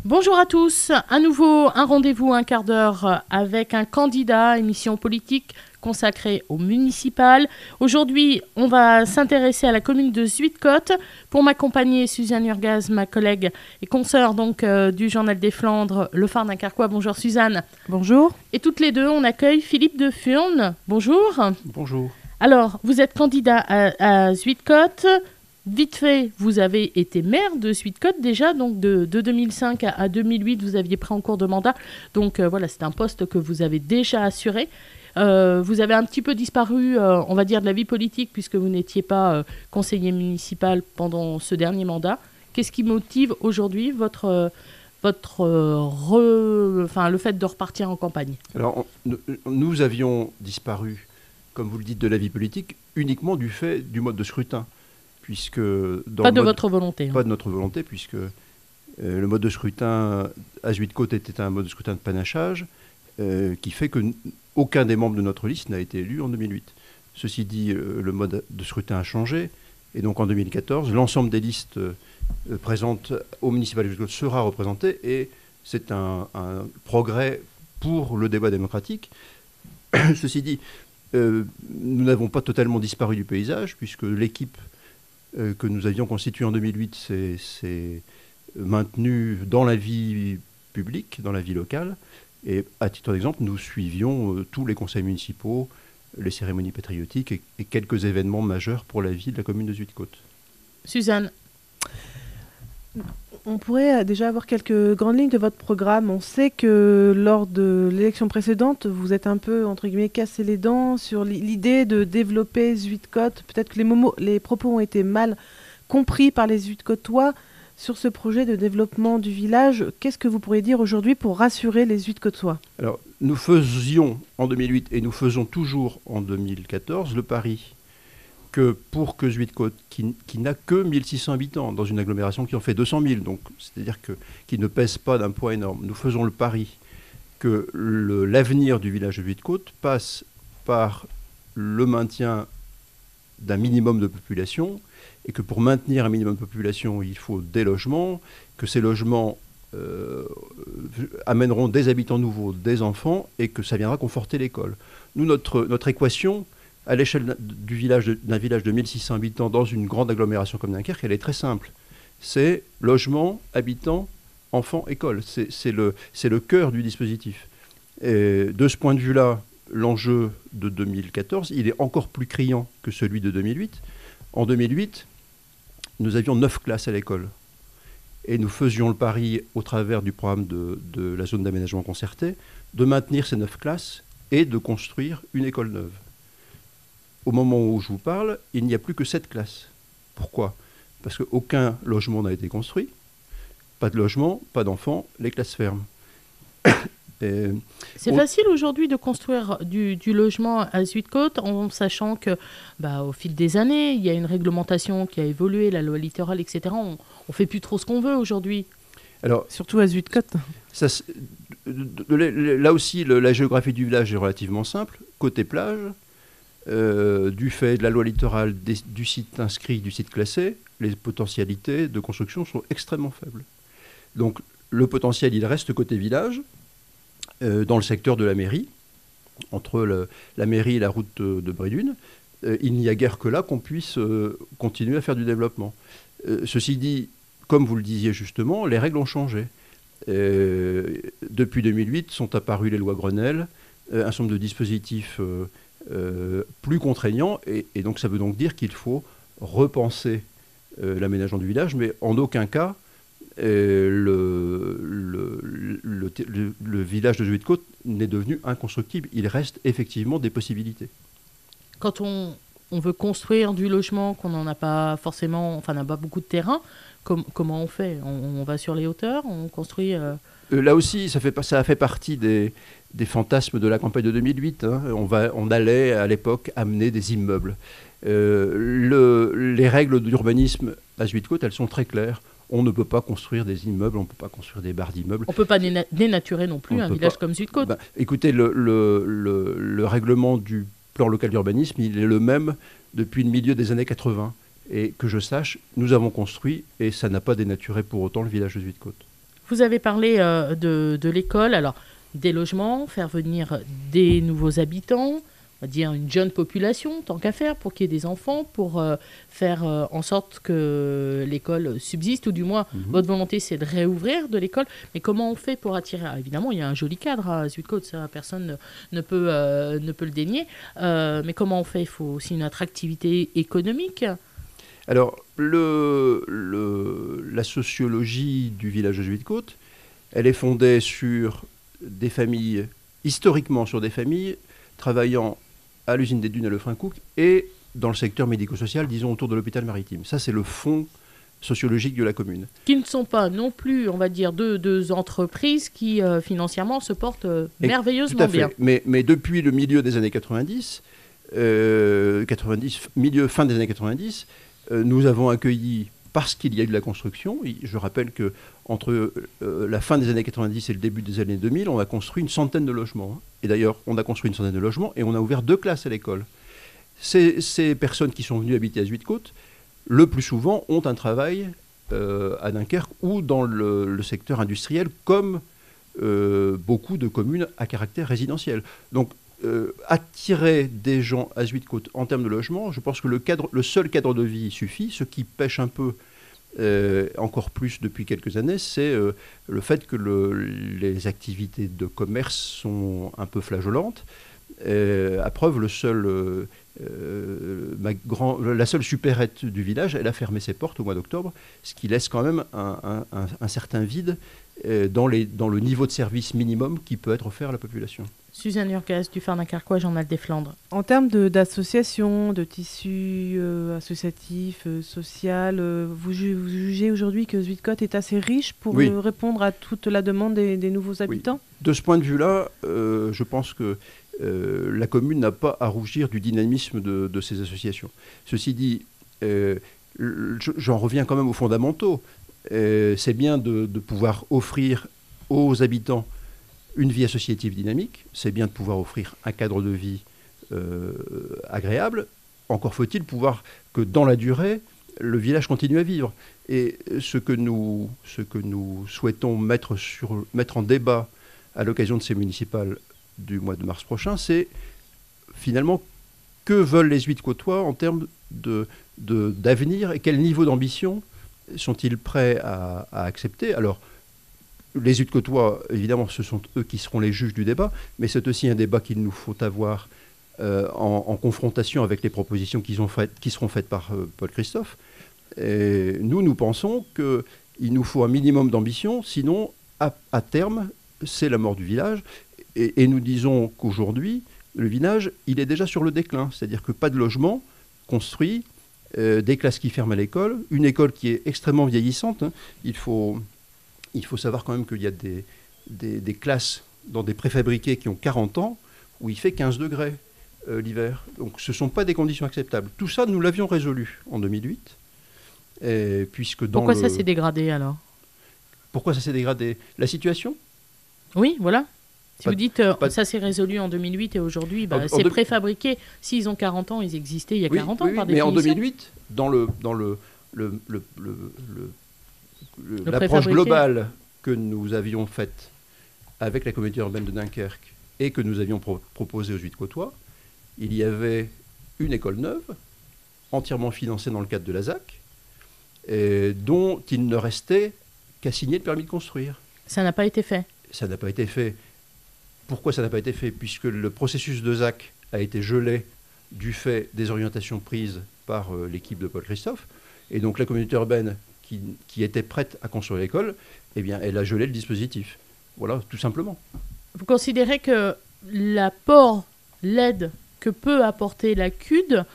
Bonjour à tous, à nouveau un rendez-vous, un quart d'heure avec un candidat, émission politique consacrée au municipal. Aujourd'hui, on va s'intéresser à la commune de Zuydcoote. Pour m'accompagner, Suzanne Urgaz, ma collègue et consoeur donc, du Journal des Flandres, Le Phare d'un Carquois. Bonjour Suzanne. Bonjour. Et toutes les deux, on accueille Philippe de Furnes. Bonjour. Bonjour. Alors, vous êtes candidat à Zuydcoote. Vite fait, vous avez été maire de Zuydcoote déjà, donc de 2005 à 2008, vous aviez pris en cours de mandat. Donc voilà, c'est un poste que vous avez déjà assuré. Vous avez un petit peu disparu, on va dire, de la vie politique, puisque vous n'étiez pas conseiller municipal pendant ce dernier mandat. Qu'est-ce qui motive aujourd'hui le fait de repartir en campagne? Alors, nous avions disparu, comme vous le dites, de la vie politique, uniquement du fait du mode de scrutin. Puisque pas de votre volonté. Pas de notre volonté, puisque le mode de scrutin à Zuydcoote était un mode de scrutin de panachage qui fait qu'aucun des membres de notre liste n'a été élu en 2008. Ceci dit, le mode de scrutin a changé, et donc en 2014, l'ensemble des listes présentes au municipal de Zuydcoote sera représenté, et c'est un progrès pour le débat démocratique. Ceci dit, nous n'avons pas totalement disparu du paysage, puisque l'équipe que nous avions constitué en 2008 s'est maintenu dans la vie publique, dans la vie locale. Et à titre d'exemple, nous suivions tous les conseils municipaux, les cérémonies patriotiques et quelques événements majeurs pour la vie de la commune de Zuydcoote. Suzanne. On pourrait déjà avoir quelques grandes lignes de votre programme. On sait que lors de l'élection précédente, vous êtes un peu, entre guillemets, cassé les dents sur l'idée de développer Zuydcoote. Peut-être que les propos ont été mal compris par les Zuydcootois sur ce projet de développement du village. Qu'est-ce que vous pourriez dire aujourd'hui pour rassurer les Zuydcootois? Alors, nous faisions en 2008 et nous faisons toujours en 2014 le pari que pour que Zuydcoote, qui n'a que 1600 habitants dans une agglomération qui en fait 200 000, donc c'est-à-dire qui ne pèse pas d'un poids énorme, nous faisons le pari que l'avenir du village de Zuydcoote passe par le maintien d'un minimum de population, et que pour maintenir un minimum de population, il faut des logements, que ces logements amèneront des habitants nouveaux, des enfants, et que ça viendra conforter l'école. Nous, notre équation, à l'échelle d'un village de 1600 habitants dans une grande agglomération comme Dunkerque, elle est très simple. C'est logement, habitants, enfants, école. C'est le cœur du dispositif. Et de ce point de vue-là, l'enjeu de 2014, il est encore plus criant que celui de 2008. En 2008, nous avions 9 classes à l'école. Et nous faisions le pari, au travers du programme de la zone d'aménagement concerté, de maintenir ces 9 classes et de construire une école neuve. Au moment où je vous parle, il n'y a plus que 7 classes. Pourquoi? Parce qu'aucun logement n'a été construit. Pas de logement, pas d'enfants, les classes ferment. C'est facile aujourd'hui de construire du logement à Zuydcoote, en sachant que, au fil des années, il y a une réglementation qui a évolué, la loi littorale, etc. On ne fait plus trop ce qu'on veut aujourd'hui. Alors, surtout à Zuydcoote. Là aussi, la géographie du village est relativement simple. Côté plage, du fait de la loi littorale, du site inscrit, du site classé, les potentialités de construction sont extrêmement faibles. Donc le potentiel, il reste côté village, dans le secteur de la mairie, entre la mairie et la route de Brédune. Il n'y a guère que là qu'on puisse continuer à faire du développement. Ceci dit, comme vous le disiez justement, les règles ont changé. Depuis 2008 sont apparues les lois Grenelle, un certain nombre de dispositifs plus contraignant, et donc ça veut donc dire qu'il faut repenser l'aménagement du village, mais en aucun cas le village de Zuydcoote n'est devenu inconstructible. Il reste effectivement des possibilités. Quand on veut construire du logement, qu'on n'en a pas forcément, n'a pas beaucoup de terrain, comment on fait? On va sur les hauteurs, on construit... Là aussi, ça a fait partie des fantasmes de la campagne de 2008. Hein. On allait, à l'époque, amener des immeubles. Les règles d'urbanisme à Zuydcoote, elles sont très claires. On ne peut pas construire des immeubles, on ne peut pas construire des barres d'immeubles. On ne peut pas dénaturer non plus un village comme Zuydcoote. Écoutez, le règlement du plan local d'urbanisme, il est le même depuis le milieu des années 80. Et que je sache, nous avons construit, et ça n'a pas dénaturé pour autant le village de Zuydcoote. Vous avez parlé de l'école, alors des logements, faire venir des nouveaux habitants, on va dire une jeune population, tant qu'à faire, pour qu'il y ait des enfants, pour faire en sorte que l'école subsiste, ou du moins, votre volonté, c'est de réouvrir de l'école. Mais comment on fait pour attirer... Ah, évidemment, il y a un joli cadre à Zuidcote, ça, personne ne peut le dénier. Mais comment on fait? Il faut aussi une attractivité économique. Alors, la sociologie du village de Zuidcote, elle est fondée sur des familles, historiquement sur des familles travaillant à l'usine des Dunes à Lefrancouc et dans le secteur médico-social, disons autour de l'hôpital maritime. Ça, c'est le fond sociologique de la commune. Qui ne sont pas non plus, on va dire, deux entreprises qui financièrement se portent merveilleusement tout à fait. bien. Mais depuis le milieu des années 90, fin des années 90, nous avons accueilli, parce qu'il y a eu de la construction, je rappelle que entre la fin des années 90 et le début des années 2000, on a construit une centaine de logements. Et d'ailleurs, on a construit une centaine de logements et on a ouvert 2 classes à l'école. Ces personnes qui sont venues habiter à Zuidcote, le plus souvent, ont un travail à Dunkerque ou dans le secteur industriel, comme beaucoup de communes à caractère résidentiel. Donc, attirer des gens à Zuidcote en termes de logement, je pense que le seul cadre de vie suffit. Ce qui pêche un peu, encore plus depuis quelques années, c'est le fait que les activités de commerce sont un peu flageolantes. À preuve, la seule supérette du village, elle a fermé ses portes au mois d'octobre, ce qui laisse quand même un certain vide dans le niveau de service minimum qui peut être offert à la population. Suzanne Urgas du Phare Dunkerquois, Journal des Flandres. En termes d'associations, de tissus associatifs, social, vous jugez aujourd'hui que Zuidcote est assez riche pour répondre à toute la demande des nouveaux habitants? De ce point de vue-là, je pense que la commune n'a pas à rougir du dynamisme de ces associations. Ceci dit, j'en reviens quand même aux fondamentaux. C'est bien de pouvoir offrir aux habitants une vie associative dynamique, c'est bien de pouvoir offrir un cadre de vie agréable. Encore faut-il pouvoir que dans la durée, le village continue à vivre. Et ce que nous souhaitons mettre en débat à l'occasion de ces municipales du mois de mars prochain, c'est finalement que veulent les Zuidcotois en termes d'avenir et quel niveau d'ambition sont-ils prêts à accepter. Alors, les Zuidcotois, évidemment, ce sont eux qui seront les juges du débat, mais c'est aussi un débat qu'il nous faut avoir en confrontation avec les propositions qui seront faites par Paul Christophe. Et nous pensons qu'il nous faut un minimum d'ambition, sinon, à terme, c'est la mort du village. Et nous disons qu'aujourd'hui, le village, il est déjà sur le déclin, c'est-à-dire que pas de logement construit, des classes qui ferment à l'école, une école qui est extrêmement vieillissante. Hein. Il faut savoir quand même qu'il y a des classes dans des préfabriqués qui ont 40 ans, où il fait 15 degrés l'hiver. Donc ce ne sont pas des conditions acceptables. Tout ça, nous l'avions résolu en 2008. Pourquoi ça s'est dégradé alors? Pourquoi ça s'est dégradé? La situation? Oui, voilà. Si vous dites ça s'est résolu en 2008 et aujourd'hui, c'est préfabriqué. S'ils ont 40 ans, ils existaient il y a 40 ans par définition. Mais en 2008, dans l'approche globale que nous avions faite avec la communauté urbaine de Dunkerque et que nous avions proposée aux Zuidcotois, il y avait une école neuve, entièrement financée dans le cadre de la ZAC, dont il ne restait qu'à signer le permis de construire. Ça n'a pas été fait. Ça n'a pas été fait. Pourquoi ça n'a pas été fait? Puisque le processus de ZAC a été gelé du fait des orientations prises par l'équipe de Paul Christophe. Et donc la communauté urbaine qui était prête à construire l'école, eh bien, elle a gelé le dispositif. Voilà, tout simplement. Vous considérez que l'aide que peut apporter la CUD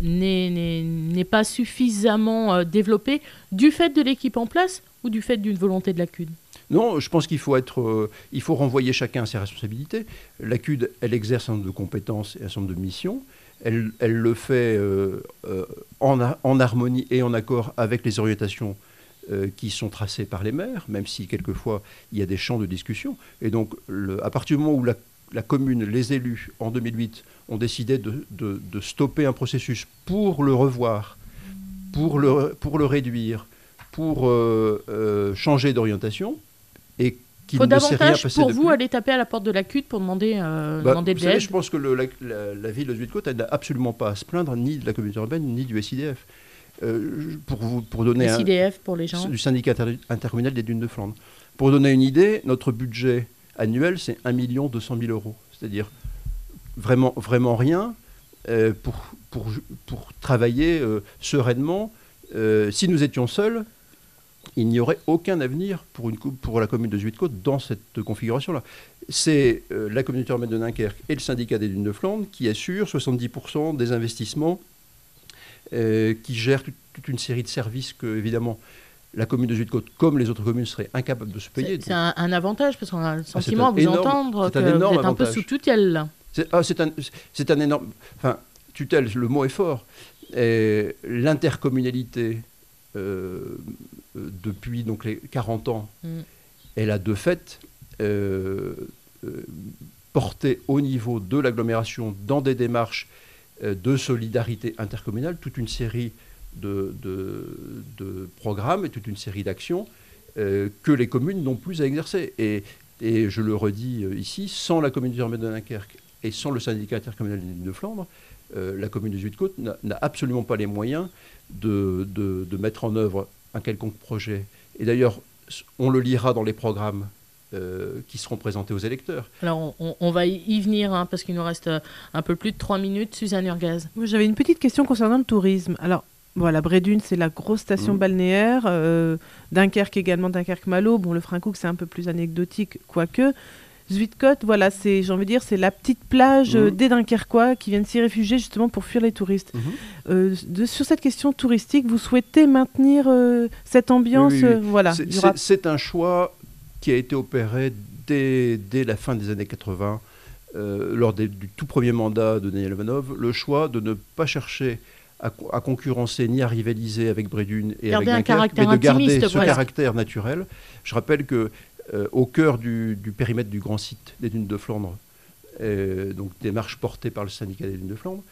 n'est pas suffisamment développée du fait de l'équipe en place ou du fait d'une volonté de la CUD? Non, je pense qu'il faut renvoyer chacun à ses responsabilités. La CUD, elle exerce un nombre de compétences et un certain nombre de missions. Elle le fait en harmonie et en accord avec les orientations qui sont tracées par les maires, même si quelquefois il y a des champs de discussion. Et donc, à partir du moment où la commune, les élus, en 2008, ont décidé de stopper un processus pour le revoir, pour le réduire, pour changer d'orientation et qu'il faut ne s'est rien davantage passé pour depuis. vous aller taper à la porte de la CUT pour demander de Vous savez, l'aide. je pense que la ville de Zuydcoote n'a absolument pas à se plaindre ni de la communauté urbaine ni du SIDF. Pour donner Le CDF pour les gens. du syndicat intercommunal des Dunes de Flandre. Pour donner une idée, notre budget annuel, c'est 1 200 000 euros. C'est-à-dire vraiment, vraiment rien pour travailler sereinement. Si nous étions seuls, il n'y aurait aucun avenir pour la commune de Zuydcoote dans cette configuration-là. C'est la communauté urbaine de Dunkerque et le syndicat des Dunes de Flandre qui assurent 70% des investissements, qui gèrent toute une série de services que, évidemment, la commune de Zuydcoote, comme les autres communes, seraient incapables de se payer. C'est un avantage, parce qu'on a le sentiment, un à vous énorme- entendre, c'est un que vous énorme êtes un peu avantage. sous tutelle. Là. C'est un énorme... Enfin, tutelle, le mot est fort. Et l'intercommunalité, depuis donc, les 40 ans, elle a de fait porté au niveau de l'agglomération, dans des démarches de solidarité intercommunale, toute une série de programmes et toute une série d'actions que les communes n'ont plus à exercer. Et je le redis ici, sans la communauté urbaine de Dunkerque et sans le syndicat intercommunal des Dunes de Flandre, la commune de Zuydcoote n'a absolument pas les moyens de mettre en œuvre un quelconque projet. Et d'ailleurs, on le lira dans les programmes qui seront présentés aux électeurs. Alors, on va y venir, hein, parce qu'il nous reste un peu plus de 3 minutes. Suzanne Urgaz. Moi, j'avais une petite question concernant le tourisme. Alors, voilà, Brédune, c'est la grosse station balnéaire. Dunkerque également, Dunkerque-Malo. Bon, le Frincook, c'est un peu plus anecdotique, quoique. Zuydcoote, voilà, j'ai envie de dire, c'est la petite plage des Dunkerquois qui viennent s'y réfugier justement pour fuir les touristes. Sur cette question touristique, vous souhaitez maintenir cette ambiance voilà, c'est un choix qui a été opéré dès la fin des années 80, lors du tout premier mandat de Daniel Ivanov, le choix de ne pas chercher à concurrencer ni à rivaliser avec Brédune et avec Dunkerque, mais de garder ce caractère naturel. Je rappelle que au cœur du périmètre du grand site des Dunes de Flandre, donc des marches portées par le syndicat des Dunes de Flandre,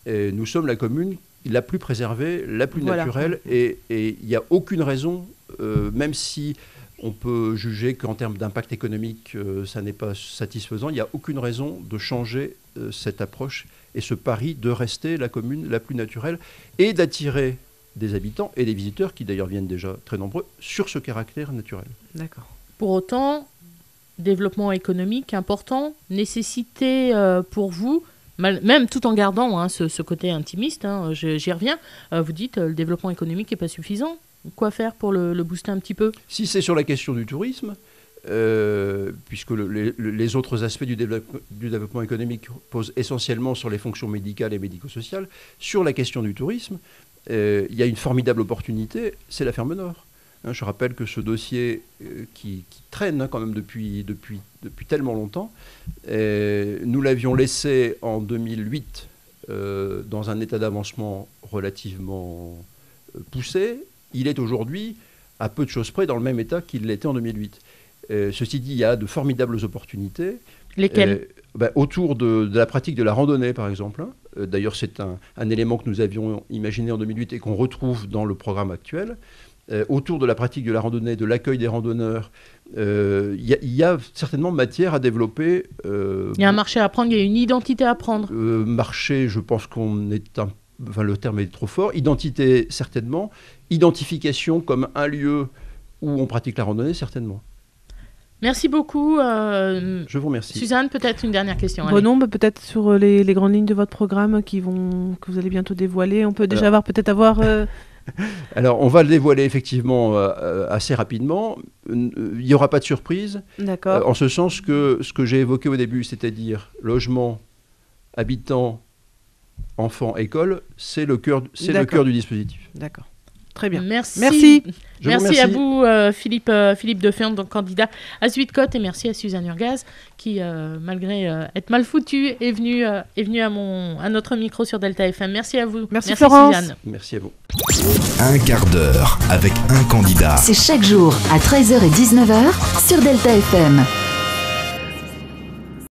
nous sommes la commune la plus préservée, la plus naturelle, et il n'y a aucune raison, même si on peut juger qu'en termes d'impact économique, ça n'est pas satisfaisant, il n'y a aucune raison de changer cette approche et ce pari de rester la commune la plus naturelle et d'attirer des habitants et des visiteurs, qui d'ailleurs viennent déjà très nombreux, sur ce caractère naturel. D'accord. Pour autant, développement économique important, nécessité pour vous, même tout en gardant ce côté intimiste, j'y reviens, vous dites le développement économique n'est pas suffisant. Quoi faire pour le booster un petit peu ? Si c'est sur la question du tourisme, puisque les autres aspects du développement économique posent essentiellement sur les fonctions médicales et médico-sociales, sur la question du tourisme, il y a une formidable opportunité, c'est la Ferme Nord. Je rappelle que ce dossier qui traîne quand même depuis tellement longtemps, nous l'avions laissé en 2008 dans un état d'avancement relativement poussé. Il est aujourd'hui, à peu de choses près, dans le même état qu'il l'était en 2008. Ceci dit, il y a de formidables opportunités. Lesquelles ? Autour de la pratique de la randonnée, par exemple. D'ailleurs, c'est un élément que nous avions imaginé en 2008 et qu'on retrouve dans le programme actuel. Autour de la pratique de la randonnée, de l'accueil des randonneurs, il y a certainement matière à développer. Il y a un marché à prendre, il y a une identité à prendre. Marché, je pense qu'on est le terme est trop fort. Identité, certainement. Identification comme un lieu où on pratique la randonnée, certainement. Merci beaucoup. Je vous remercie. Suzanne, peut-être une dernière question. Non, peut-être sur les grandes lignes de votre programme que vous allez bientôt dévoiler. On peut déjà avoir... Alors, on va le dévoiler effectivement assez rapidement. Il n'y aura pas de surprise. D'accord. En ce sens que ce que j'ai évoqué au début, c'est-à-dire logement, habitants, enfants, école, c'est le cœur du dispositif. D'accord. Très bien. Merci. Merci à vous, Philippe Defeurne, donc candidat à Zuydcoote, et merci à Suzanne Urgaz, qui, malgré être mal foutue, est venue à notre micro sur Delta FM. Merci à vous. Merci Florence. Suzanne. Merci à vous. Un quart d'heure avec un candidat. C'est chaque jour à 13h et 19h sur Delta FM.